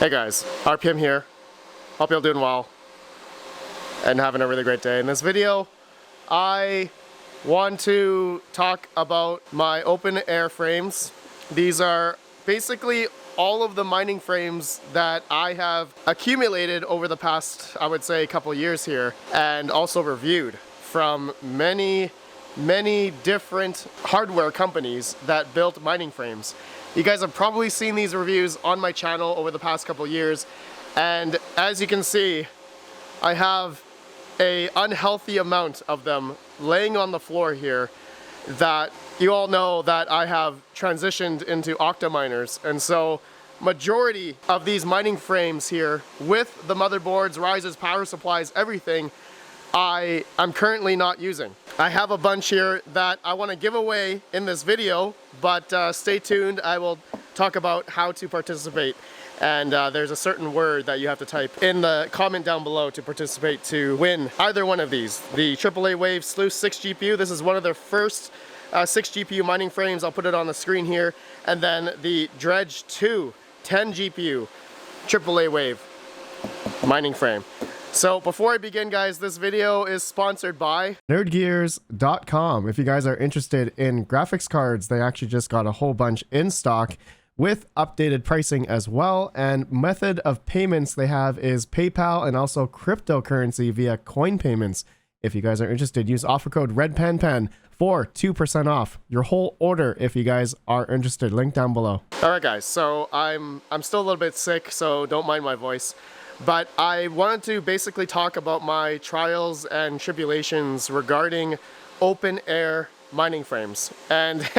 Hey guys, RPM here. Hope you're doing well and having a really great day. In this video, I want to talk about my open air frames. These are basically all of the mining frames that I have accumulated over the past, I would say, couple years here, and also reviewed from many different hardware companies that built mining frames. You guys have probably seen these reviews on my channel over the past couple years, and as you can see, I have an unhealthy amount of them laying on the floor here that you all know that I have transitioned into octaminers, and so majority of these mining frames here with the motherboards, risers, power supplies, everything, I'm currently not using. I have a bunch here that I want to give away in this video, but stay tuned. I will talk about how to participate, and there's a certain word that you have to type in the comment down below to participate to win either one of these. The AAA Wave Sleuth 6 GPU, this is one of their first 6 GPU mining frames. I'll put it on the screen here, and then the Dredge 2 10 GPU AAA Wave mining frame. So before I begin, guys, this video is sponsored by nerdgears.com. If you guys are interested in graphics cards, they actually just got a whole bunch in stock with updated pricing as well. And method of payments they have is PayPal and also cryptocurrency via coin payments. If you guys are interested, use offer code RedPandaMining for 2% off your whole order if you guys are interested. Link down below. All right, guys, so I'm still a little bit sick, so don't mind my voice. But I wanted to basically talk about my trials and tribulations regarding open air mining frames. And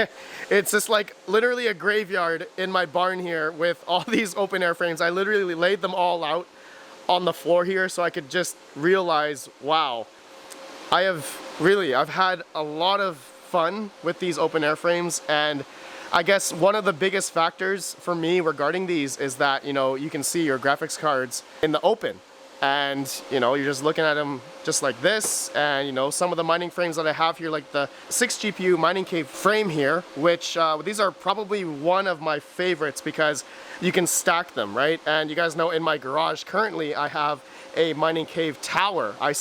it's just like literally a graveyard in my barn here with all these open air frames. I literally laid them all out on the floor here so I could just realize, wow, I've had a lot of fun with these open air frames. And I guess one of the biggest factors for me regarding these is that, you know, you can see your graphics cards in the open, and, you know, you're just looking at them just like this. And, you know, some of the mining frames that I have here, like the 6 GPU mining cave frame here, which these are probably one of my favorites because you can stack them, right? And you guys know in my garage currently I have a mining cave tower. I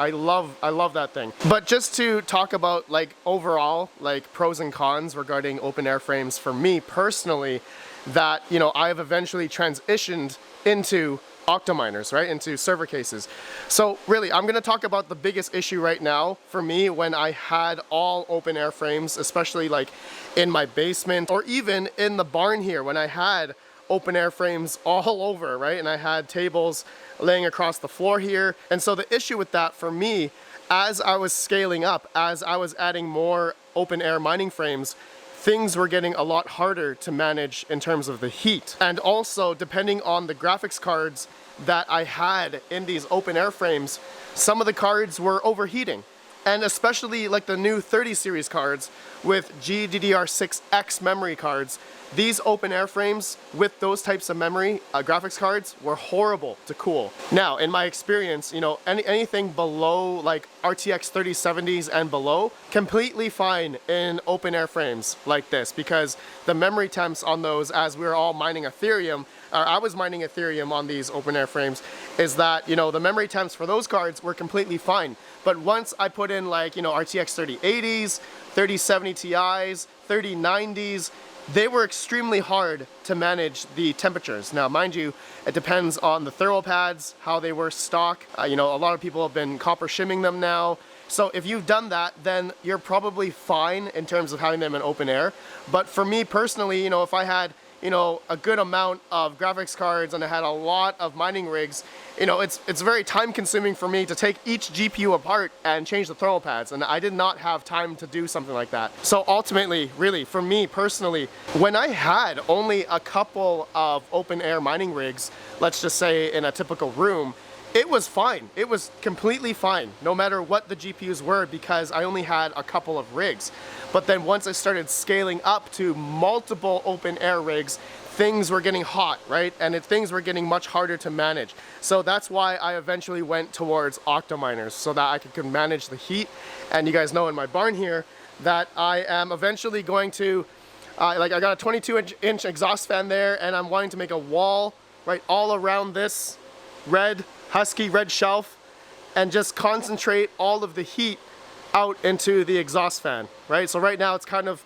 love that thing. But just to talk about like overall like pros and cons regarding open air frames for me personally, that, you know, I have eventually transitioned into octaminers, right, into server cases. So really, I'm gonna talk about the biggest issue right now for me when I had all open air frames, especially like in my basement or even in the barn here when I had open air frames all over, right? And I had tables laying across the floor here. And so the issue with that for me, as I was scaling up, as I was adding more open air mining frames, things were getting a lot harder to manage in terms of the heat. And also, depending on the graphics cards that I had in these open air frames, some of the cards were overheating. And especially like the new 30 series cards with GDDR6X memory cards, these open air frames with those types of memory graphics cards were horrible to cool. Now, in my experience, you know, anything below like RTX 3070s and below, completely fine in open air frames like this, because the memory temps on those, as we were all mining Ethereum, I was mining Ethereum on these open air frames, is that, you know, the memory temps for those cards were completely fine. But once I put in like, you know, RTX 3080s, 3070 Ti's, 3090s, they were extremely hard to manage the temperatures. Now, mind you, it depends on the thermal pads, how they were stock. You know, a lot of people have been copper shimming them now. So if you've done that, then you're probably fine in terms of having them in open air. But for me personally, you know, if I had, you know, a good amount of graphics cards and I had a lot of mining rigs, you know, it's very time consuming for me to take each GPU apart and change the thermal pads, and I did not have time to do something like that. So ultimately, really, for me personally, when I had only a couple of open air mining rigs, let's just say in a typical room, it was fine. It was completely fine, no matter what the GPUs were, because I only had a couple of rigs. But then once I started scaling up to multiple open air rigs, things were getting hot, right? And things were getting much harder to manage. So that's why I eventually went towards octaminers, so that I could manage the heat. And you guys know in my barn here that I am eventually going to, I got a 22-inch exhaust fan there, and I'm wanting to make a wall right, all around this red, husky red shelf and just concentrate all of the heat out into the exhaust fan, right? So right now it's kind of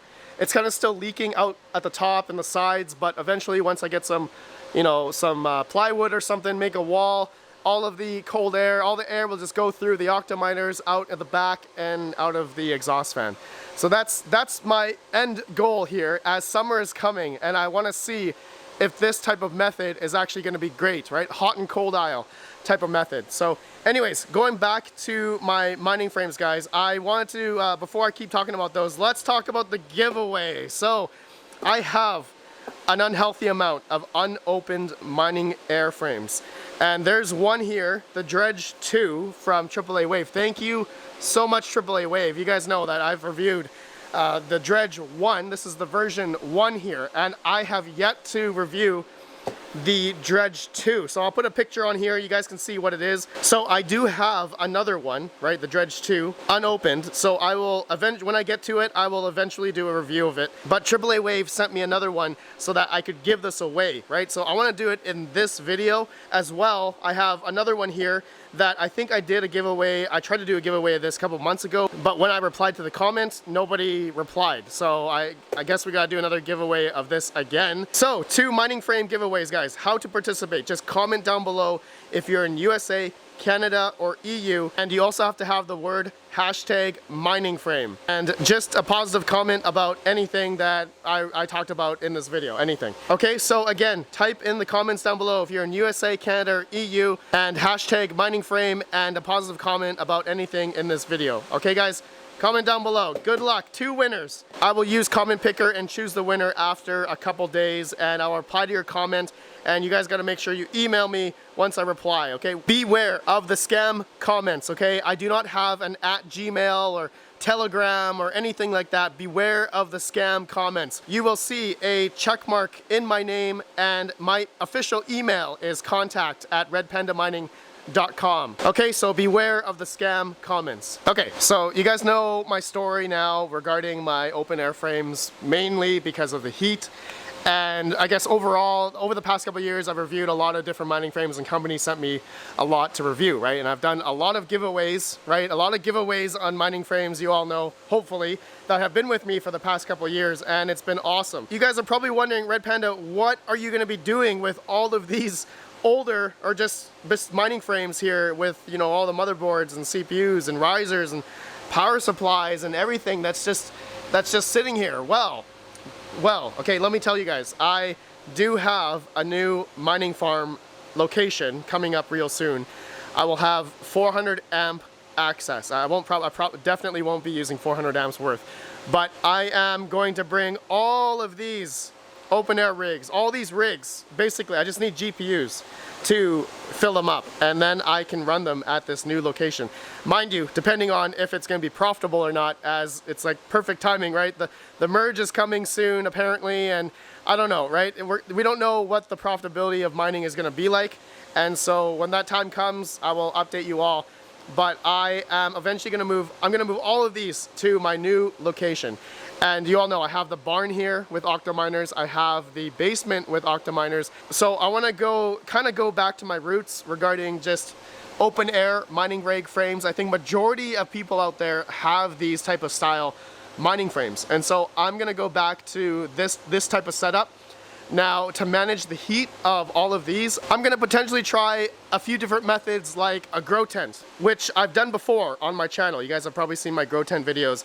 still leaking out at the top and the sides, but eventually once I get some, you know, some plywood or something, make a wall, all of the cold air, all the air will just go through the octaminers out at the back and out of the exhaust fan. So that's my end goal here as summer is coming, and I want to see if this type of method is actually going to be great, right? Hot and cold aisle type of method. So anyways, going back to my mining frames, guys, I wanted to, before I keep talking about those, let's talk about the giveaway. So I have an unhealthy amount of unopened mining airframes. And there's one here, the Dredge 2 from AAA Wave. Thank you so much, AAA Wave. You guys know that I've reviewed the Dredge 1. This is the version 1 here, and I have yet to review the Dredge 2. So I'll put a picture on here, you guys can see what it is. So I do have another one, right, the Dredge 2, unopened. So I will when I get to it, I will eventually do a review of it. But AAA Wave sent me another one so that I could give this away, right? So I want to do it in this video as well. I have another one here that I think I did a giveaway. I tried to do a giveaway of this a couple months ago, but when I replied to the comments, nobody replied. So I guess we gotta do another giveaway of this again. So 2 mining frame giveaways, guys. How to participate? Just comment down below if you're in USA, Canada, or EU, and you also have to have the word #miningframe and just a positive comment about anything that I talked about in this video, anything. Okay, so again, type in the comments down below if you're in USA, Canada, or EU, and #miningframe and a positive comment about anything in this video. Okay, guys? Comment down below. Good luck. 2 winners. I will use Comment Picker and choose the winner after a couple days, and I'll reply to your comment, and you guys got to make sure you email me once I reply, okay? Beware of the scam comments, okay? I do not have an @Gmail or Telegram or anything like that. Beware of the scam comments. You will see a check mark in my name, and my official email is contact@RedPandaMining.com. Okay, so beware of the scam comments. Okay, so you guys know my story now regarding my open airframes, mainly because of the heat. And I guess overall, over the past couple of years, I've reviewed a lot of different mining frames, and companies sent me a lot to review, right? And I've done a lot of giveaways, right? A lot of giveaways on mining frames, you all know, hopefully, that have been with me for the past couple of years, and it's been awesome. You guys are probably wondering, Red Panda, what are you gonna be doing with all of these older or just mining frames here with, you know, all the motherboards and CPUs and risers and power supplies and everything that's just sitting here? Well, okay, let me tell you guys, I do have a new mining farm location coming up real soon. I will have 400 amp access. I definitely won't be using 400 amps worth, but I am going to bring all of these open air rigs, all these rigs, basically I just need GPUs to fill them up, and then I can run them at this new location. Mind you, depending on if it's going to be profitable or not, as it's like perfect timing, right? The merge is coming soon apparently, and I don't know, right? We don't know what the profitability of mining is going to be like, and so when that time comes, I will update you all. But I am eventually going to move, I'm going to move all of these to my new location. And you all know I have the barn here with octaminers. I have the basement with octaminers. So I want to kind of go back to my roots regarding just open air mining rig frames. I think majority of people out there have these type of style mining frames. And so I'm going to go back to this type of setup. Now, to manage the heat of all of these, I'm going to potentially try a few different methods like a grow tent, which I've done before on my channel. You guys have probably seen my grow tent videos.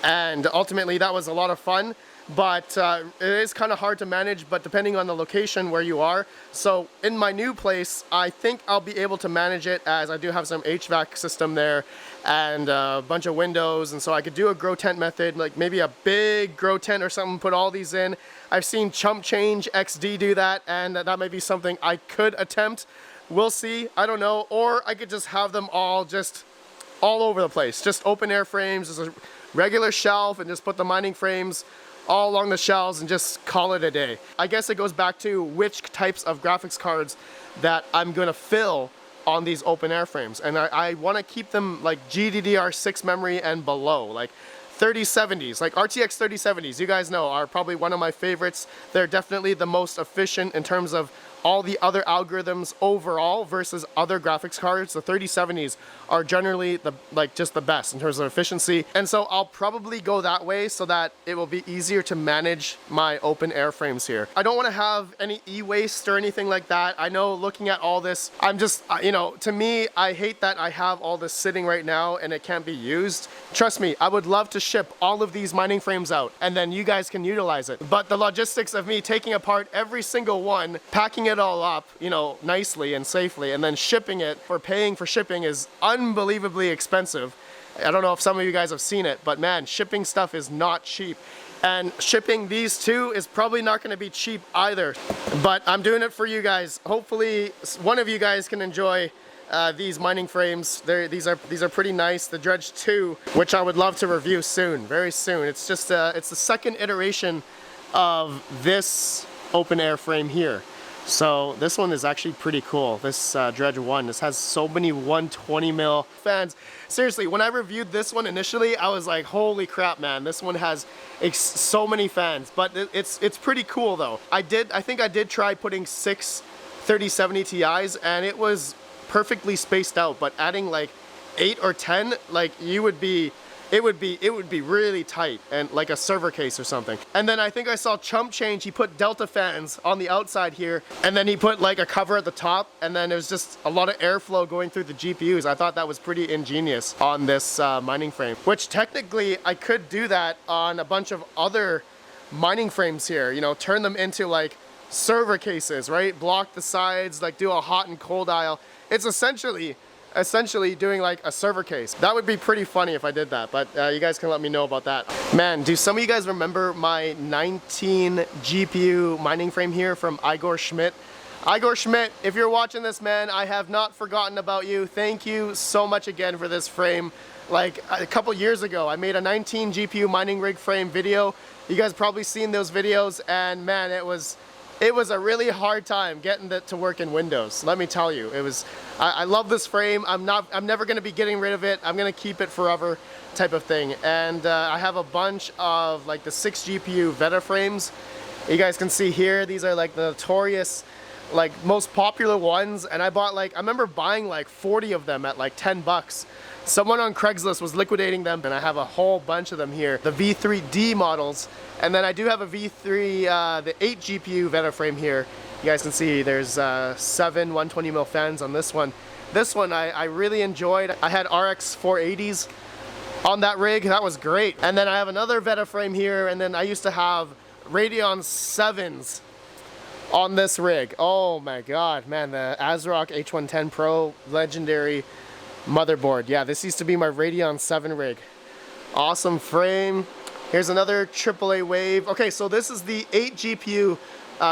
And ultimately that was a lot of fun, but it is kind of hard to manage, but depending on the location where you are. So in my new place, I think I'll be able to manage it, as I do have some HVAC system there and a bunch of windows, and so I could do a grow tent method, like maybe a big grow tent or something, put all these in. I've seen Chump Change XD do that, and that might be something I could attempt. We'll see, I don't know. Or I could just have them all over the place, just open air frames, just a regular shelf, and just put the mining frames all along the shelves and just call it a day. I guess it goes back to which types of graphics cards that I'm gonna fill on these open air frames. And I wanna keep them like GDDR6 memory and below, like 3070s, like RTX 3070s, you guys know, are probably one of my favorites. They're definitely the most efficient in terms of all the other algorithms overall versus other graphics cards, the 3070s are generally just the best in terms of efficiency. And so I'll probably go that way so that it will be easier to manage my open air frames here. I don't want to have any e-waste or anything like that. I know looking at all this, I'm just, you know, to me, I hate that I have all this sitting right now and it can't be used. Trust me, I would love to ship all of these mining frames out and then you guys can utilize it. But the logistics of me taking apart every single one, packing it all up, you know, nicely and safely, and then shipping it, for paying for shipping is unbelievably expensive. I don't know if some of you guys have seen it, but man, shipping stuff is not cheap. And shipping these two is probably not going to be cheap either. But I'm doing it for you guys. Hopefully one of you guys can enjoy these mining frames. These are pretty nice. The Dredge 2, which I would love to review soon, very soon. It's just it's the second iteration of this open air frame here. So this one is actually pretty cool. This Dredge 1, this has so many 120 mil fans. Seriously, when I reviewed this one initially, I was like, holy crap, man, this one has so many fans. But it's pretty cool though. I think I did try putting 6 3070 Ti's and it was perfectly spaced out, but adding like 8 or 10, like it would be really tight and like a server case or something. And then I think I saw Chump Change, he put Delta fans on the outside here, and then he put like a cover at the top, and then it was just a lot of airflow going through the GPUs. I thought that was pretty ingenious on this mining frame, which technically I could do that on a bunch of other mining frames here, you know, turn them into like server cases, right? Block the sides, like do a hot and cold aisle. It's essentially doing like a server case. That would be pretty funny if I did that, but you guys can let me know about that. Man, do some of you guys remember my 19 GPU mining frame here from Igor Schmidt? Igor Schmidt, if you're watching this, man, I have not forgotten about you. Thank you so much again for this frame. Like a couple years ago, I made a 19 GPU mining rig frame video. You guys probably seen those videos, and man, it was a really hard time getting it to work in Windows. Let me tell you, I love this frame. I'm never gonna be getting rid of it. I'm gonna keep it forever type of thing. And I have a bunch of like the 6 GPU Veta frames. You guys can see here, these are like the notorious, like most popular ones. And I remember buying like 40 of them at like 10 bucks. Someone on Craigslist was liquidating them, and I have a whole bunch of them here. The V3D models, and then I do have a V3, the 8 GPU Veta frame here. You guys can see there's 7 120 mil fans on this one. This one I really enjoyed. I had RX 480s on that rig, that was great. And then I have another Veta frame here, and then I used to have Radeon 7s on this rig. Oh my god, man, the ASRock H110 Pro legendary motherboard. Yeah, this used to be my Radeon 7 rig. Awesome frame. Here's another AAA wave. Okay, so this is the 8 GPU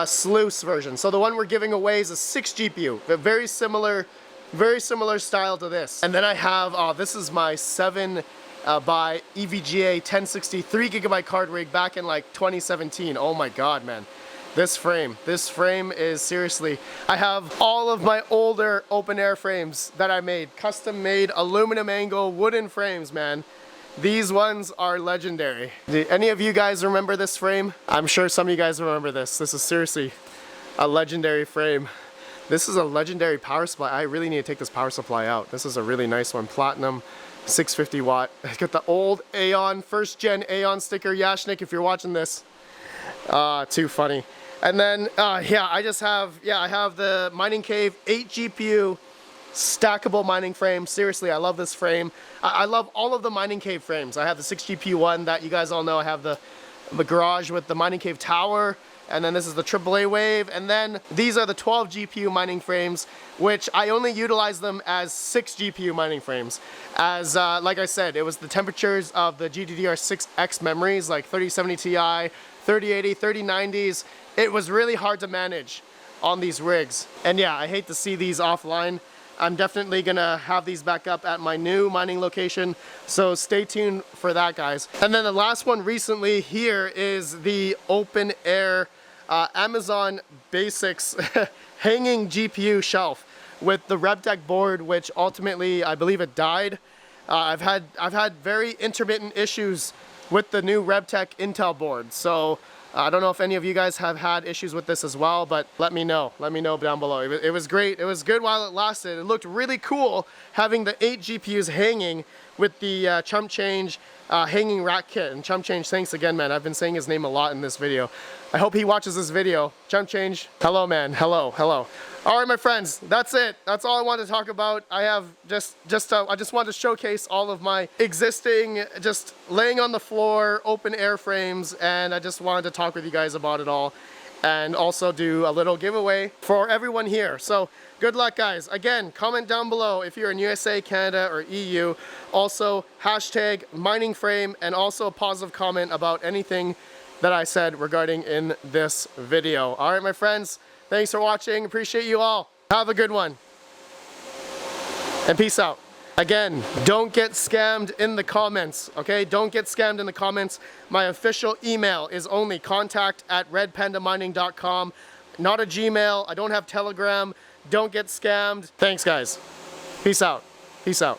Sluice version. So the one we're giving away is a 6 GPU. Very similar style to this. And then I have, this is my 7 by EVGA 1060 3GB card rig back in like 2017. Oh my god, man. This frame is seriously, I have all of my older open air frames that I made, custom made aluminum angle wooden frames, man. These ones are legendary. Do any of you guys remember this frame? I'm sure some of you guys remember this. This is seriously a legendary frame. This is a legendary power supply. I really need to take this power supply out. This is a really nice one. Platinum, 650 watt. I got the old Aeon, first gen Aeon sticker. Yashnik, if you're watching this. Too funny. And then, yeah, I have the Mining Cave 8 GPU stackable mining frame. Seriously, I love this frame. I love all of the Mining Cave frames. I have the 6 GPU one that you guys all know. I have the garage with the Mining Cave tower. And then this is the AAA wave. And then these are the 12 GPU mining frames, which I only utilize them as 6 GPU mining frames. As, like I said, it was the temperatures of the GDDR6X memories, like 3070 Ti, 3080, 3090s. It was really hard to manage on these rigs. And yeah, I hate to see these offline. I'm definitely gonna have these back up at my new mining location, so stay tuned for that, guys. And then the last one recently here is the open air Amazon Basics hanging GPU shelf with the RedPandaMining board, which ultimately I believe it died. I've had very intermittent issues with the new RedPandaMining Intel board, so I don't know if any of you guys have had issues with this as well, but let me know. Let me know down below. It was great. It was good while it lasted. It looked really cool having the 8 GPUs hanging with the chump change hanging rack kit. And chump change, thanks again, man. I've been saying his name a lot in this video. I hope he watches this video. Chump change, hello, man. Hello, hello. All right, my friends, that's it. That's all I wanted to talk about. I have I just wanted to showcase all of my existing, just laying on the floor, open air frames, and I just wanted to talk with you guys about it all, and also do a little giveaway for everyone here. So good luck, guys. Again, comment down below if you're in USA, Canada, or EU. Also, hashtag mining frame, and also a positive comment about anything that I said regarding in this video. All right, my friends. Thanks for watching. Appreciate you all. Have a good one. And peace out. Again, don't get scammed in the comments, okay? Don't get scammed in the comments. My official email is only contact@redpandamining.com. Not a Gmail. I don't have Telegram. Don't get scammed. Thanks, guys. Peace out. Peace out.